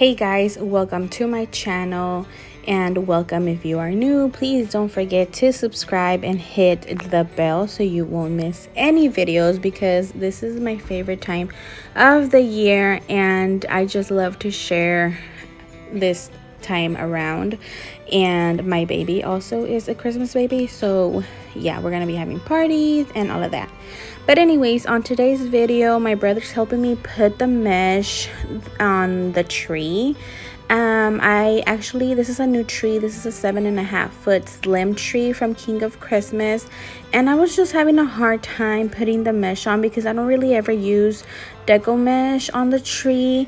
Hey guys, welcome to my channel, and welcome if you are new. Please don't forget to subscribe and hit the bell so you won't miss any videos, because this is my favorite time of the year and I just love to share this time around. And my baby also is a Christmas baby, so yeah, we're gonna be having parties and all of that. But anyways, on today's video, my brother's helping me put the mesh on the tree. This is a new tree. This is a 7.5-foot slim tree from King of Christmas, and I was just having a hard time putting the mesh on because I don't really ever use deco mesh on the tree.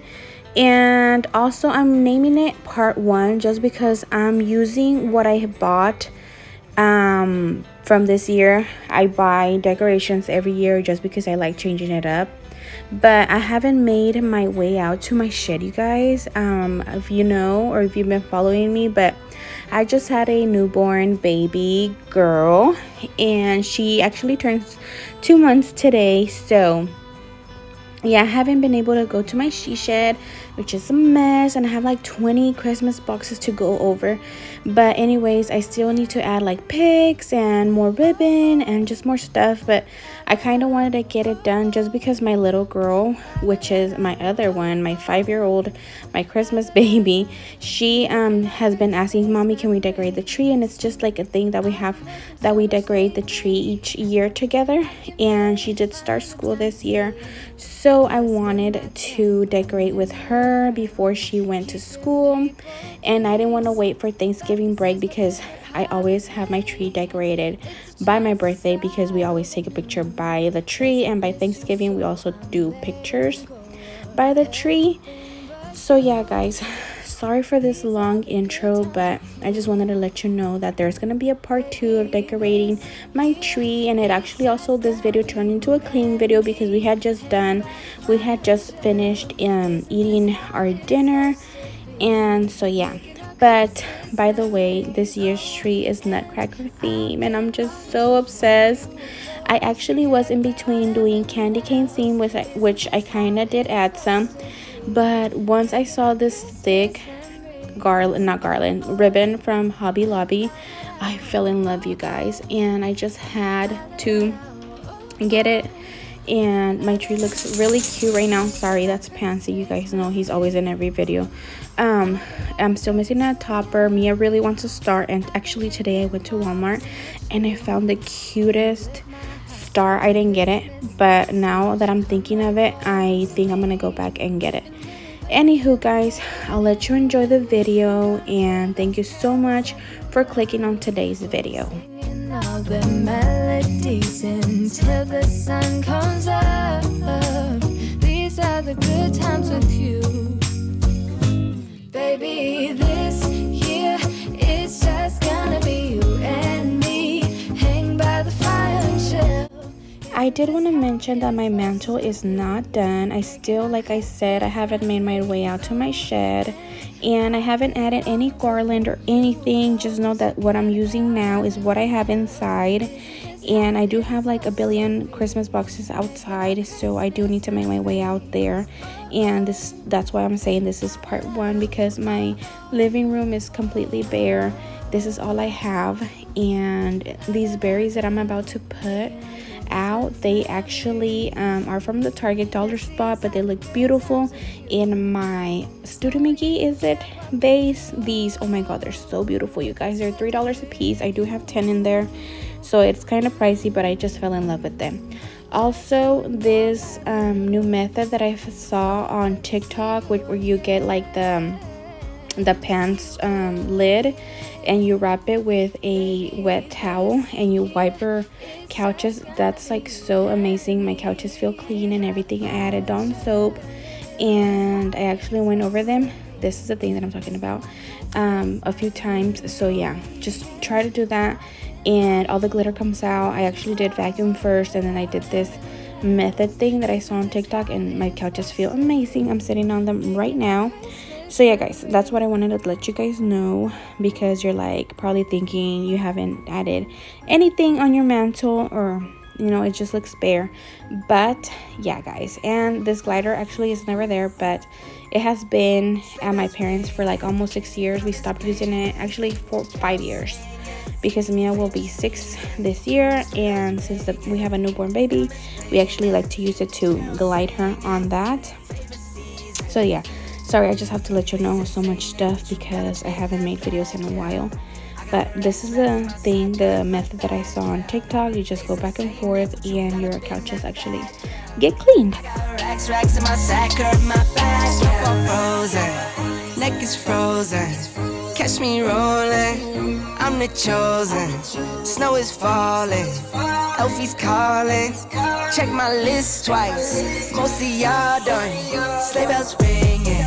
And also I'm naming it part 1 just because I'm using what I bought from this year. I buy decorations every year just because I like changing it up. But I haven't made my way out to my shed, you guys. If you know, or if you've been following me, but I just had a newborn baby girl, and she actually turns 2 months today. So yeah, I haven't been able to go to my she shed, which is a mess, and I have like 20 Christmas boxes to go over. But anyways, I still need to add like pics and more ribbon and just more stuff, but I kind of wanted to get it done just because my little girl, which is my other one, my 5-year-old, my Christmas baby, she has been asking, "Mommy, can we decorate the tree?" And it's just like a thing that we have, that we decorate the tree each year together. And she did start school this year, so I wanted to decorate with her before she went to school. And I didn't want to wait for Thanksgiving break because I always have my tree decorated by my birthday, because we always take a picture by the tree, and by Thanksgiving we also do pictures by the tree. So yeah guys, sorry for this long intro, but I just wanted to let you know that there's gonna be a part 2 of decorating my tree. And it actually also, this video turned into a clean video because we had just finished eating our dinner. And so yeah, but by the way, this year's tree is Nutcracker theme, and I'm just so obsessed. I actually was in between doing candy cane theme, which I kind of did add some, but once I saw this thick ribbon from Hobby Lobby, I fell in love, you guys, and I just had to get it. And my tree looks really cute right now. Sorry, that's Pansy. You guys know he's always in every video. I'm still missing a topper. Mia really wants to start, and actually today I went to Walmart and I found the cutest star. I didn't get it, but now that I'm thinking of it, I think I'm gonna go back and get it. Anywho guys, I'll let you enjoy the video, and thank you so much for clicking on today's video. All the melodies until the sun comes up. These are the good times with you, baby. This year it's just gonna be you and me, hang by the fire and chill. I did want to mention that my mantle is not done. I still, like I said, I haven't made my way out to my shed, and I haven't added any garland or anything. Just know that what I'm using now is what I have inside, and I do have like a billion Christmas boxes outside, so I do need to make my way out there. And that's why I'm saying this is part 1, because my living room is completely bare. This is all I have, and these berries that I'm about to put out, they actually are from the Target dollar spot, but they look beautiful in my Studemiki vase. These, oh my god, they're so beautiful, you guys. They're $3 a piece. I do have 10 in there, so it's kind of pricey, but I just fell in love with them. Also, this new method that I saw on TikTok, where you get like the pants lid, and you wrap it with a wet towel and you wipe your couches. That's like so amazing. My couches feel clean and everything. I added Dawn soap, and I actually went over them. This is the thing that I'm talking about, a few times. So yeah, just try to do that, and all the glitter comes out. I actually did vacuum first, and then I did this method thing that I saw on TikTok, and my couches feel amazing. I'm sitting on them right now. So yeah guys, that's what I wanted to let you guys know, because you're like probably thinking you haven't added anything on your mantle, or you know, it just looks bare. But yeah, guys, and this glider actually is never there, but it has been at my parents for like almost 6 years. We stopped using it actually for 5 years, because Mia will be 6 this year, and since we have a newborn baby, we actually like to use it to glide her on that. So yeah, sorry, I just have to let you know so much stuff because I haven't made videos in a while. But this is the method that I saw on TikTok. You just go back and forth and your couches actually get cleaned. Racks in my sack, hurt my back. Frozen, neck is frozen. Catch me rolling, I'm the chosen. Snow is falling, Elfie's calling. Check my list twice, most of y'all done. Sleigh bells ringing,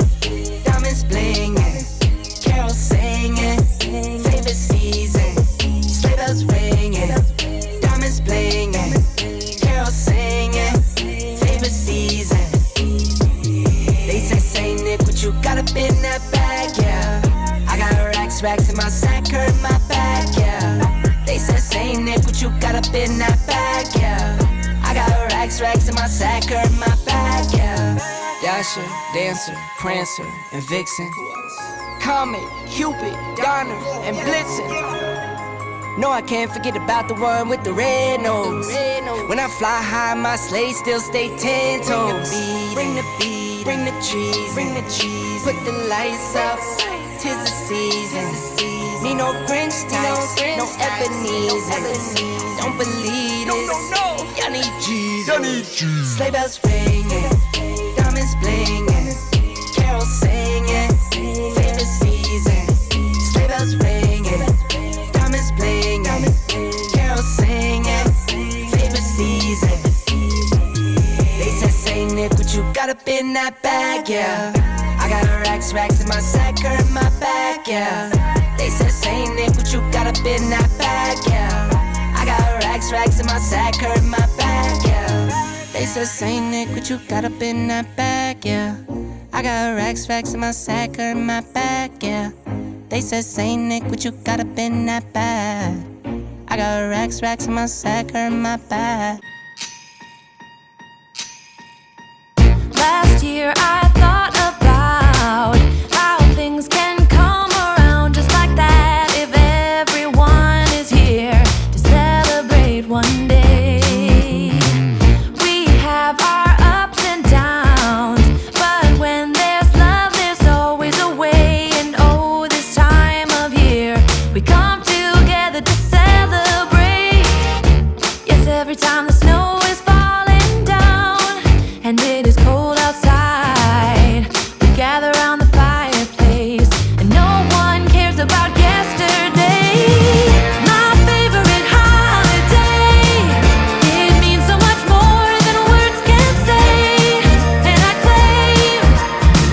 diamonds blinging, carols singing. Favorite season, sleigh bells ringing, diamonds blinging, carols singing. Favorite season. They say, Saint Nick, what you got up in that bag, yeah. I got racks in my sack, hurt my back, yeah. They said, Saint Nick, what you got up in that bag, yeah. I got racks in my sack, hurt my back, yeah. Dasher, Dancer, Prancer, and Vixen. Comet, Cupid, Donner, and Blitzen. No, I can't forget about the one with the red nose. When I fly high, my sleigh still stay 10 toes. Bring the beat, bring the trees, put the lights up. 'Tis the season. Need no Grinch types, no Ebenezer. Don't believe this. Y'all need Jesus. Sleigh bells ringing, diamonds blinging, carols singing. Favorite season. Sleigh bells ringing, diamonds blinging, carols singing. Favorite season. They said, Saint Nick, what you got up in that bag, yeah. I got racks in my sack, hurt my back, yeah. They said, Saint Nick, what you got up in that bag, yeah. I got racks in my sack, hurt my back, yeah. They said, Saint Nick, what you got up in that bag, yeah. I got racks in my sack, hurt my back, yeah. They said, Saint Nick, what you got up in that bag. I got racks in my sack, hurt my back. Last year I thought about how things can come around just like that if everyone is here to celebrate one day. We have our ups and downs, but when there's love there's always a way. And oh, this time of year we come together to celebrate. Yes, every time the snow is falling down and it is cold outside, we gather around the fireplace and no one cares about yesterday. My favorite holiday, it means so much more than words can say. And I claim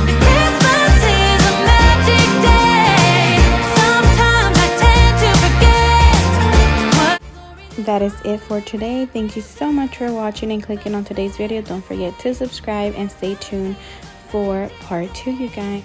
that Christmas is a magic day. Sometimes I tend to forget what. That is it for today. Thank you so much for watching and clicking on today's video. Don't forget to subscribe and stay tuned for part 2, you guys.